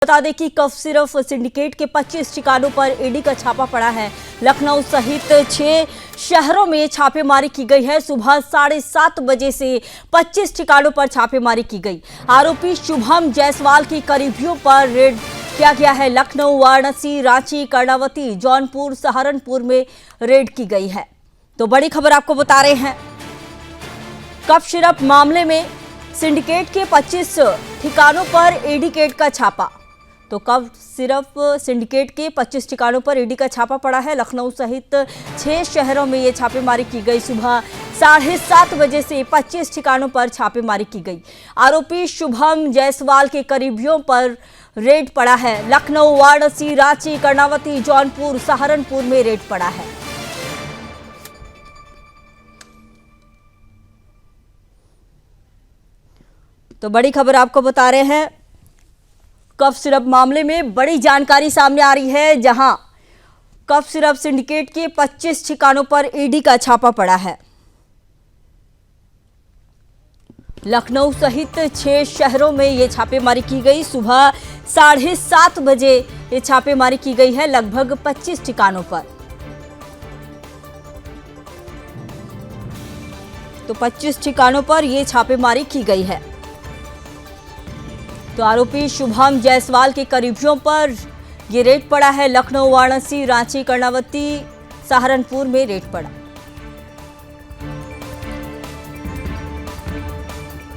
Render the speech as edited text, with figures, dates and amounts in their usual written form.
बता दें कि कफ सिरफ सिंडिकेट के 25 ठिकानों पर ईडी का छापा पड़ा है। लखनऊ सहित 6 शहरों में छापेमारी की गई है। सुबह 7:30 बजे से 25 ठिकानों पर छापेमारी की गई। आरोपी शुभम जायसवाल की करीबियों पर रेड किया गया है। लखनऊ, वाराणसी, रांची, कर्णावती, जौनपुर, सहारनपुर में रेड की गई है। तो बड़ी खबर आपको बता रहे हैं, कफ सिरप मामले में सिंडिकेट के 25 ठिकानों पर ईडी का छापा। तो कफ सिरप सिंडिकेट के 25 ठिकानों पर ईडी का छापा पड़ा है। लखनऊ सहित 6 शहरों में ये छापेमारी की गई। सुबह 7:30 बजे से 25 ठिकानों पर छापेमारी की गई। आरोपी शुभम जायसवाल के करीबियों पर रेड पड़ा है। लखनऊ, वाराणसी, रांची, कर्णावती, जौनपुर, सहारनपुर में रेड पड़ा है। तो बड़ी खबर आपको बता रहे हैं, कफ सिरप मामले में बड़ी जानकारी सामने आ रही है, जहां कफ सिरप सिंडिकेट के 25 ठिकानों पर ईडी का छापा पड़ा है। लखनऊ सहित 6 शहरों में ये छापेमारी की गई। सुबह 7:30 बजे ये छापेमारी की गई है, लगभग 25 ठिकानों पर। तो 25 ठिकानों पर ये छापेमारी की गई है। तो आरोपी शुभम जायसवाल के करीबियों पर ये रेड पड़ा है। लखनऊ, वाराणसी, रांची, कर्णावती, सहारनपुर में रेड पड़ा।